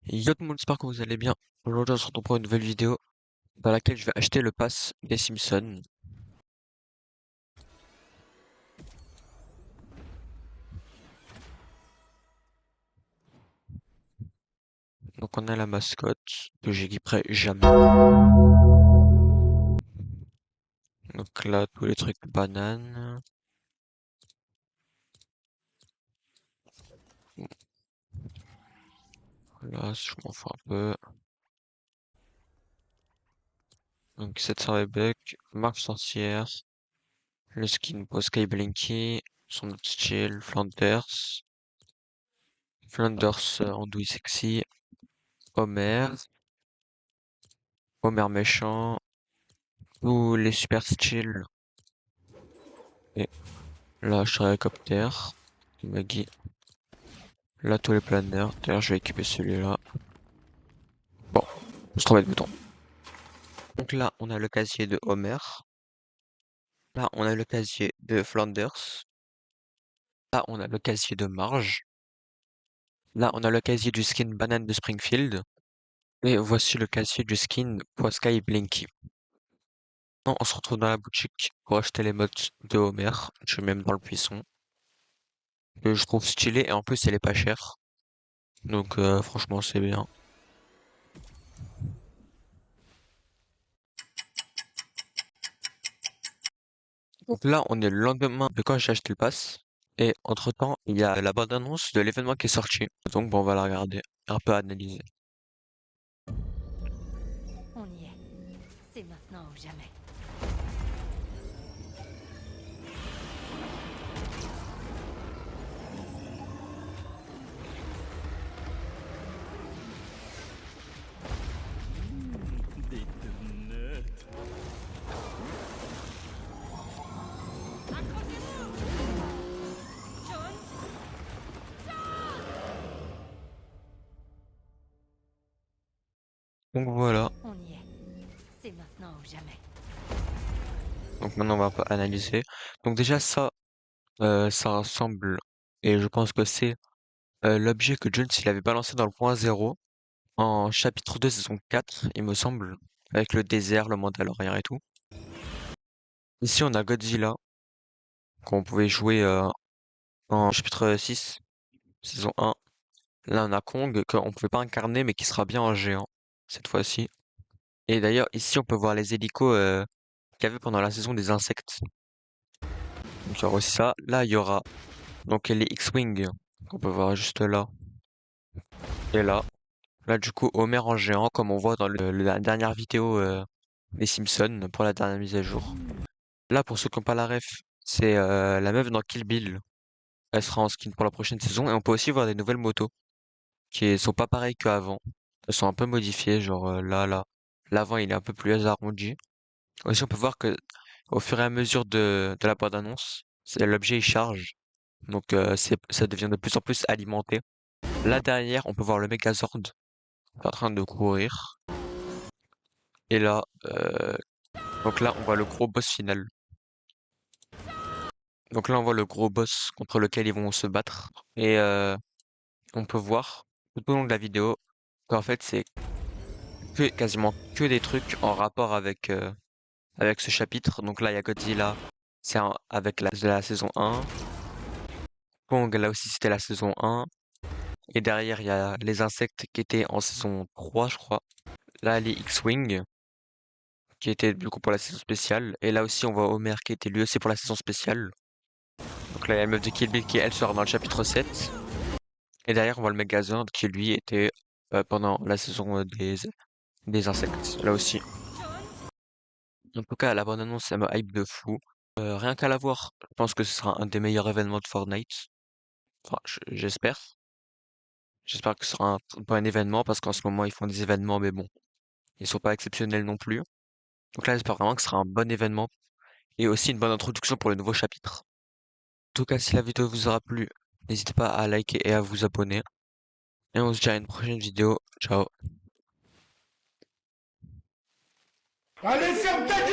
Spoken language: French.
Yo tout le monde, j'espère que vous allez bien. Aujourd'hui, on se retrouve pour une nouvelle vidéo dans laquelle je vais acheter le pass des Simpsons. Donc on a la mascotte que j'équiperai jamais. Donc là, tous les trucs bananes. Là, je m'en fous un peu. Donc cette Bec, Marche Sorcière, le skin pour Sky Blinky, son autre style, Flanders, Andouille Sexy, Homer, Homer Méchant, tous les super styles. Et là, Helicopter, Maggie. Là, tous les planeurs. D'ailleurs, je vais équiper celui-là. Bon, je trouve le bouton. Donc là, on a le casier de Homer. Là, on a le casier de Flanders. Là, on a le casier de Marge. Là, on a le casier du skin banane de Springfield. Et voici le casier du skin Poiscaille Blinky. Non, on se retrouve dans la boutique pour acheter les mods de Homer. Je suis même dans le buisson. Que je trouve stylé et en plus, elle est pas chère. Donc, franchement, c'est bien. Donc là, on est le lendemain de quand j'ai acheté le pass. Et entre-temps, il y a la bande-annonce de l'événement qui est sorti. Donc bon, on va la regarder, un peu analyser. On y est. C'est maintenant ou jamais. Donc voilà. On y est. C'est maintenant ou jamais. Donc maintenant, on va un peu analyser. Donc déjà, ça ressemble, et je pense que c'est l'objet que Jones il avait balancé dans le point zéro en chapitre 2 saison 4, il me semble, avec le désert, le Mandalorian et tout. Ici, on a Godzilla, qu'on pouvait jouer en chapitre 6, saison 1. Là, on a Kong, qu'on pouvait pas incarner, mais qui sera bien en géant, cette fois-ci. Et d'ailleurs, ici, on peut voir les hélicos qu'il y avait pendant la saison des insectes. Donc, il y aura aussi ça. Là, il y aura donc les X-Wing, qu'on peut voir juste là. Et là. Là, du coup, Homer en géant, comme on voit dans la dernière vidéo des Simpsons pour la dernière mise à jour. Là, pour ceux qui n'ont pas la ref, c'est la meuf dans Kill Bill. Elle sera en skin pour la prochaine saison. Et on peut aussi voir des nouvelles motos qui sont pas pareilles qu'avant. Elles sont un peu modifiées, genre là. L'avant, il est un peu plus arrondi. Aussi, on peut voir que au fur et à mesure de la bande-annonce, l'objet il charge. Donc ça devient de plus en plus alimenté. Là derrière, on peut voir le Megazord qui est en train de courir. Et là, donc là, on voit le gros boss final. Donc là, on voit le gros boss contre lequel ils vont se battre. Et on peut voir tout au long de la vidéo qu'en fait, c'est quasiment que des trucs en rapport avec ce chapitre. Donc là, il y a Godzilla, avec la saison 1. Kong, là aussi, c'était la saison 1. Et derrière, il y a les insectes qui étaient en saison 3, je crois. Là, les X-Wing, qui étaient du coup pour la saison spéciale. Et là aussi, on voit Homer qui était lui aussi pour la saison spéciale. Donc là, il y a la meuf de Kill Bill qui, elle, sera dans le chapitre 7. Et derrière, on voit le Megazord qui, lui, était pendant la saison des insectes. Là aussi. En tout cas, la bande-annonce, ça me hype de fou. Rien qu'à la voir, je pense que ce sera un des meilleurs événements de Fortnite. Enfin, j'espère. J'espère que ce sera un bon événement parce qu'en ce moment, ils font des événements, mais bon, ils sont pas exceptionnels non plus. Donc là, j'espère vraiment que ce sera un bon événement et aussi une bonne introduction pour le nouveau chapitre. En tout cas, si la vidéo vous aura plu, n'hésitez pas à liker et à vous abonner. Et on se dit à une prochaine vidéo. Ciao. Allez, ferme ta gueule!